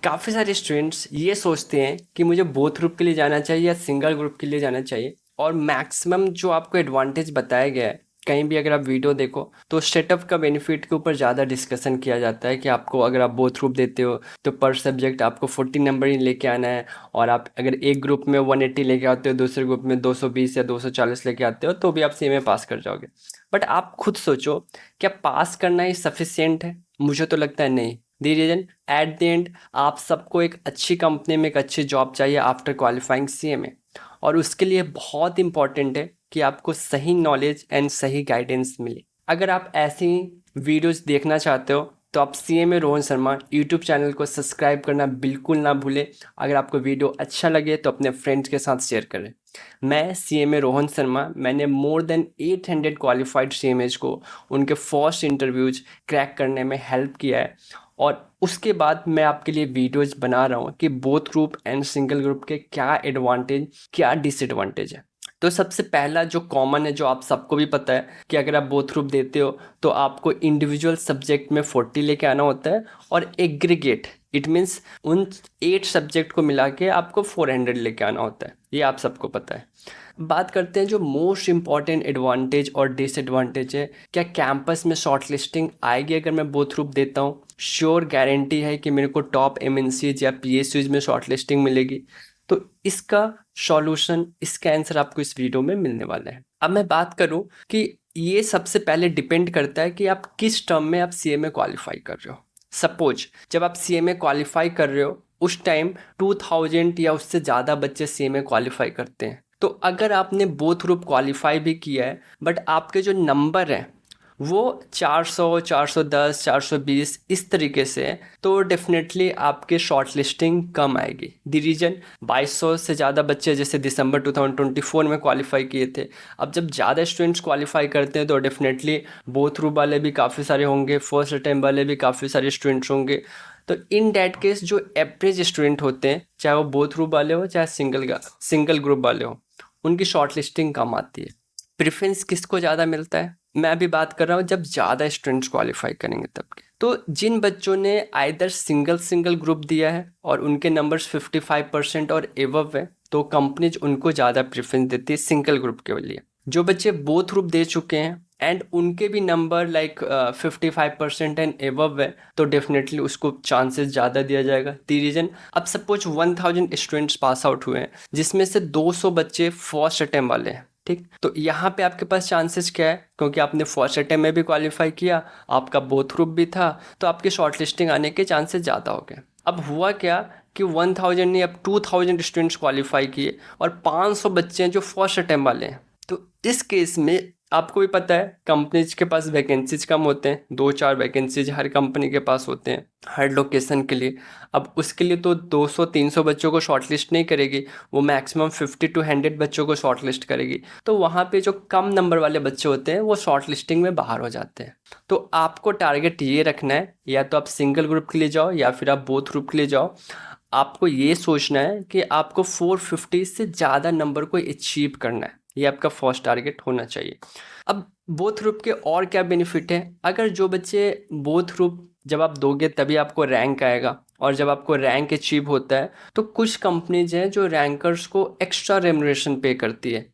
काफ़ी सारे स्टूडेंट्स ये सोचते हैं कि मुझे बोथ ग्रुप के लिए जाना चाहिए या सिंगल ग्रुप के लिए जाना चाहिए। और मैक्सिमम जो आपको एडवांटेज बताया गया है, कहीं भी अगर आप वीडियो देखो तो सेटअप का बेनिफिट के ऊपर ज़्यादा डिस्कशन किया जाता है कि आपको अगर आप बोथ ग्रुप देते हो तो पर सब्जेक्ट आपको 40 नंबर ही लेके आना है। और आप अगर एक ग्रुप में 180 लेके आते हो, दूसरे ग्रुप में 220 या 240 लेके आते हो, तो भी आप सीएमए पास कर जाओगे। बट आप खुद सोचो, क्या पास करना ही सफिशियंट है? मुझे तो लगता है नहीं। दी रीजन, एट द एंड आप सबको एक अच्छी कंपनी में एक अच्छी जॉब चाहिए आफ्टर क्वालिफाइंग सीएमए। और उसके लिए बहुत इंपॉर्टेंट है कि आपको सही नॉलेज एंड सही गाइडेंस मिले। अगर आप ऐसी वीडियोस देखना चाहते हो तो आप CMA Rohan Sharma YouTube channel को सब्सक्राइब करना बिल्कुल ना भूलें। अगर आपको वीडियो अच्छा लगे तो अपने फ्रेंड्स के साथ शेयर करें। मैं सीएमए रोहन शर्मा, मैंने मोर देन 800 क्वालिफाइड सीएमएज को उनके फर्स्ट इंटरव्यूज क्रैक करने में हेल्प किया है। और उसके बाद मैं आपके लिए वीडियोज बना रहा हूँ कि both group and single group के क्या एडवांटेज क्या डिसएडवांटेज है। तो सबसे पहला जो कॉमन है, जो आप सबको भी पता है, कि अगर आप बोथ ग्रुप देते हो तो आपको इंडिविजुअल सब्जेक्ट में 40 लेके आना होता है और एग्रीगेट इट मीन्स उन 8 सब्जेक्ट को मिला के आपको 400 लेके आना होता है। ये आप सबको पता है। बात करते हैं जो मोस्ट इम्पॉर्टेंट एडवांटेज और डिसएडवांटेज है। क्या कैंपस में शॉर्ट लिस्टिंग आएगी अगर मैं बोथ ग्रुप देता हूँ? श्योर गारंटी है कि मेरे को टॉप एमएनसीज या पीएसयूज में शॉर्ट लिस्टिंग मिलेगी? तो इसका सॉल्यूशन, इसका आंसर आपको इस वीडियो में मिलने वाला है। अब मैं बात करूं कि ये सबसे पहले डिपेंड करता है कि आप किस टर्म में आप सीएमए क्वालिफाई कर रहे हो। सपोज जब आप सीएमए क्वालिफाई कर रहे हो उस टाइम 2000 या उससे ज़्यादा बच्चे सीएमए क्वालिफाई करते हैं। तो अगर आपने बोथ ग्रुप क्वालिफाई भी किया है बट आपके जो नंबर हैं वो 400, 410, 420 इस तरीके से है, तो डेफिनेटली आपके शॉर्ट लिस्टिंग कम आएगी। द रीजन, 2200 से ज़्यादा बच्चे जैसे दिसंबर 2024 में क्वालिफाई किए थे। अब जब ज़्यादा स्टूडेंट्स क्वालिफाई करते हैं तो डेफिनेटली बोथ ग्रुप वाले भी काफ़ी सारे होंगे, फर्स्ट अटेम्प्ट वाले भी काफ़ी सारे स्टूडेंट्स होंगे। तो इन डैट केस जो एवरेज स्टूडेंट होते हैं, चाहे वो बोथ ग्रुप वाले हो चाहे सिंगल ग्रुप वाले हो, उनकी शॉर्ट लिस्टिंग कम आती है। प्रेफरेंस किसको ज़्यादा मिलता है? मैं अभी बात कर रहा हूँ जब ज़्यादा स्टूडेंट्स क्वालिफाई करेंगे तब के। तो जिन बच्चों ने आइदर सिंगल ग्रुप दिया है और उनके नंबर्स 55% और एवव है, तो कंपनीज उनको ज़्यादा प्रेफरेंस देती है सिंगल ग्रुप के लिए। जो बच्चे बोथ ग्रुप दे चुके हैं एंड उनके भी नंबर लाइक 55% एंड एवव है, तो डेफिनेटली उसको चांसेस ज़्यादा दिया जाएगा। दी रीजन, अब सपोज 1000 स्टूडेंट्स पास आउट हुए हैं जिसमें से 200 बच्चे फर्स्ट अटेम्प्ट वाले हैं, ठीक। तो यहाँ पे आपके पास चांसेस क्या है, क्योंकि आपने फर्स्ट अटेम्प्ट में भी क्वालिफाई किया, आपका बोथ ग्रुप भी था, तो आपके शॉर्ट लिस्टिंग आने के चांसेस ज़्यादा हो गए। अब हुआ क्या कि 1000 नहीं, अब 2000 स्टूडेंट्स क्वालिफाई किए और 500 बच्चे हैं जो फर्स्ट अटेम्प्ट वाले हैं। तो इस केस में आपको भी पता है कंपनीज के पास वैकेंसीज कम होते हैं, 2-4 वैकेंसीज हर कंपनी के पास होते हैं हर लोकेशन के लिए। अब उसके लिए तो 200-300 बच्चों को शॉर्टलिस्ट नहीं करेगी, वो मैक्सिमम 50 to 100 बच्चों को शॉर्टलिस्ट करेगी। तो वहाँ पे जो कम नंबर वाले बच्चे होते हैं वो शॉर्टलिस्टिंग में बाहर हो जाते हैं। तो आपको टारगेट ये रखना है, या तो आप सिंगल ग्रुप के लिए जाओ या फिर आप बोथ ग्रुप के लिए जाओ। आपको ये सोचना है कि आपको 450 से ज़्यादा नंबर को अचीव करना है, ये आपका फर्स्ट टारगेट होना चाहिए। अब बोथ ग्रुप के और क्या बेनिफिट है? अगर जो बच्चे बोथ ग्रुप जब आप दोगे तभी आपको रैंक आएगा, और जब आपको रैंक अचीव होता है तो कुछ कंपनीज हैं जो रैंकर्स को एक्स्ट्रा रेमुनरेशन पे करती है,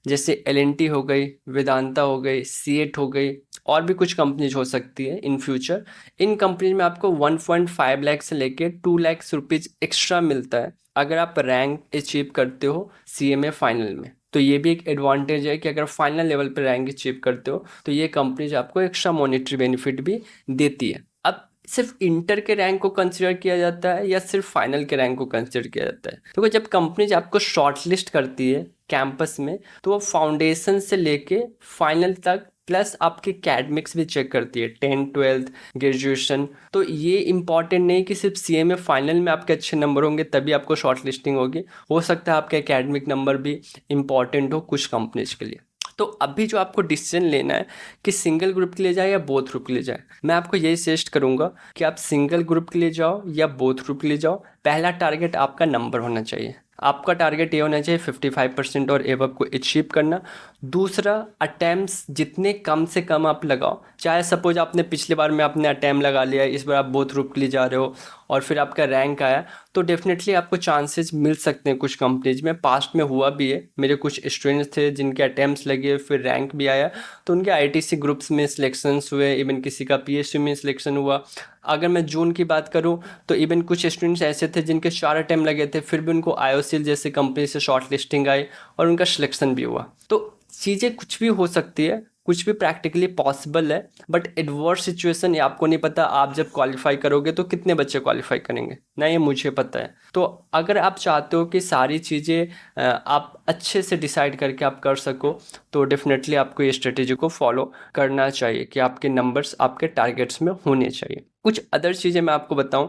जैसे एल हो गई, वेदांता हो गई, सीएट हो गई, और भी कुछ कंपनीज हो सकती है इन फ्यूचर। इन कंपनीज में आपको 1.5 लाख से लेके 2 लाख रुपीज़ एक्स्ट्रा मिलता है अगर आप रैंक अचीव करते हो सीएमए फाइनल में। तो ये भी एक एडवांटेज है कि अगर फाइनल लेवल पर रैंक अचीव करते हो तो ये कंपनीज आपको एक्स्ट्रा मॉनेटरी बेनिफिट भी देती है। अब सिर्फ इंटर के रैंक को कंसिडर किया जाता है या सिर्फ फाइनल के रैंक को कंसिडर किया जाता है? तो जब कंपनीज आपको शॉर्टलिस्ट करती है कैंपस में तो वो फाउंडेशन से लेके फाइनल तक प्लस आपके एकेडमिक्स भी चेक करती है, 10th 12th ग्रेजुएशन। तो ये इंपॉर्टेंट नहीं कि सिर्फ सीएमए फाइनल में आपके अच्छे नंबर होंगे तभी आपको शॉर्ट लिस्टिंग होगी, हो सकता है आपका एकेडमिक नंबर भी इंपॉर्टेंट हो कुछ कंपनीज के लिए। तो अभी जो आपको डिसीजन लेना है कि सिंगल ग्रुप के लिए जाए या बोथ ग्रुप के लिए जाए, मैं आपको यही सजेस्ट करूंगा कि आप सिंगल ग्रुप के लिए जाओ या बोथ ग्रुप के लिए जाओ। पहला टारगेट आपका नंबर होना चाहिए, आपका टारगेट ये होना चाहिए 55% और एबव को अचीव करना। दूसरा, अटेम्प्ट्स जितने कम से कम आप लगाओ, चाहे सपोज आपने पिछले बार में आपने अटेम्प्ट लगा लिया, इस बार आप बोथ ग्रुप के लिए जा रहे हो और फिर आपका रैंक आया, तो डेफिनेटली आपको चांसेस मिल सकते हैं कुछ कंपनीज में। पास्ट में हुआ भी है, मेरे कुछ स्टूडेंट्स थे जिनके अटेम्प्ट्स लगे फिर रैंक भी आया, तो उनके आईटीसी ग्रुप्स में सिलेक्शंस हुए, इवन किसी का पीएसयू में सिलेक्शन हुआ। अगर मैं जून की बात करूं तो इवन कुछ स्टूडेंट्स ऐसे थे जिनके 4 अटेम्प्ट लगे थे, फिर भी उनको आईओसीएल जैसे कंपनी से शॉर्ट लिस्टिंग आई और उनका सिलेक्शन भी हुआ। तो चीज़ें कुछ भी हो सकती है, कुछ भी प्रैक्टिकली पॉसिबल है, बट एडवर्स सिचुएशन ये आपको नहीं पता आप जब क्वालिफाई करोगे तो कितने बच्चे क्वालिफाई करेंगे ना, ये मुझे पता है। तो अगर आप चाहते हो कि सारी चीज़ें आप अच्छे से डिसाइड करके आप कर सको, तो डेफिनेटली आपको ये स्ट्रेटेजी को फॉलो करना चाहिए कि आपके नंबर्स आपके टारगेट्स में होने चाहिए। कुछ अदर चीज़ें मैं आपको बताऊं,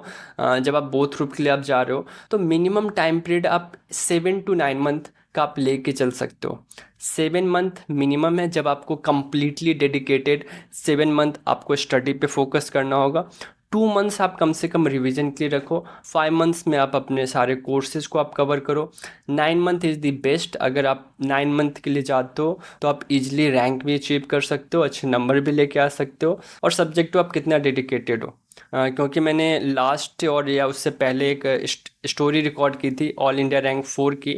जब आप बोथ ग्रुप के लिए आप जा रहे हो तो मिनिमम टाइम पीरियड आप 7 to 9 मंथ का आप लेके चल सकते हो। 7 मंथ मिनिमम है जब आपको कंप्लीटली डेडिकेटेड 7 मंथ आपको स्टडी पे फोकस करना होगा। 2 मंथ्स आप कम से कम रिवीजन के लिए रखो, 5 मंथ्स में आप अपने सारे कोर्सेज को आप कवर करो। 9 मंथ इज़ द बेस्ट, अगर आप 9 मंथ के लिए जाते हो तो आप इजीली रैंक भी अचीव कर सकते हो, अच्छे नंबर भी लेके आ सकते हो, और सब्जेक्ट टू आप कितना डेडिकेटेड हो। क्योंकि मैंने लास्ट और या उससे पहले एक स्टोरी रिकॉर्ड की थी ऑल इंडिया रैंक 4 की,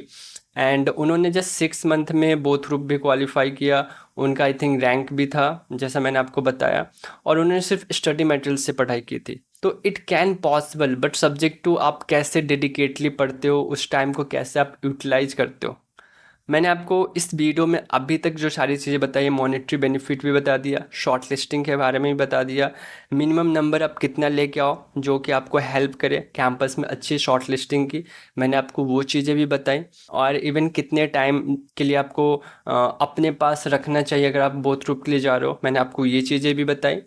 एंड उन्होंने जस्ट 6 मंथ में बोथ ग्रुप भी क्वालिफाई किया, उनका आई थिंक रैंक भी था जैसा मैंने आपको बताया, और उन्होंने सिर्फ स्टडी मटेरियल से पढ़ाई की थी। तो it can possible, but subject to आप कैसे डेडिकेटली पढ़ते हो, उस टाइम को कैसे आप यूटिलाइज करते हो। मैंने आपको इस वीडियो में अभी तक जो सारी चीज़ें बताई, मॉनेटरी बेनिफिट भी बता दिया, शॉर्ट लिस्टिंग के बारे में भी बता दिया, मिनिमम नंबर आप कितना लेके आओ जो कि आपको हेल्प करे कैंपस में अच्छी शॉर्ट लिस्टिंग की, मैंने आपको वो चीज़ें भी बताई, और इवन कितने टाइम के लिए आपको अपने पास रखना चाहिए अगर आप बोथ ग्रुप के लिए जा रहे हो, मैंने आपको ये चीज़ें भी बताई।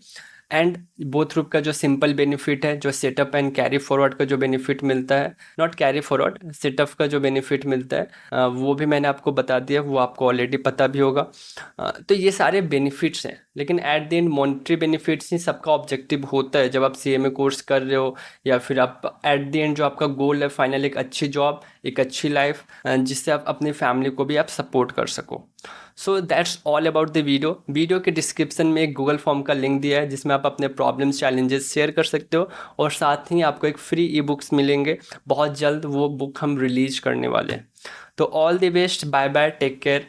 एंड बोथ ग्रुप का जो सिंपल बेनिफिट है, जो सेटअप एंड कैरी फॉरवर्ड का जो बेनिफिट मिलता है, नॉट कैरी फॉरवर्ड, सेटअप का जो बेनिफिट मिलता है, वो भी मैंने आपको बता दिया, वो आपको ऑलरेडी पता भी होगा। तो ये सारे बेनिफिट्स हैं, लेकिन at the end monetary benefits ही सबका ऑब्जेक्टिव होता है जब आप सीएमए कोर्स कर रहे हो, या फिर आप एट द एंड जो आपका गोल है फाइनल एक अच्छी जॉब, एक अच्छी लाइफ, जिससे आप अपनी फैमिली को भी आप सपोर्ट कर सको। So that's all about the video के डिस्क्रिप्शन में एक गूगल फॉर्म का लिंक दिया है जिसमें आप अपने प्रॉब्लम्स चैलेंजेस शेयर कर सकते हो, और साथ ही आपको एक फ्री ई बुक्स मिलेंगे, बहुत जल्द वो बुक हम रिलीज करने वाले हैं। तो all the best, bye bye, take care.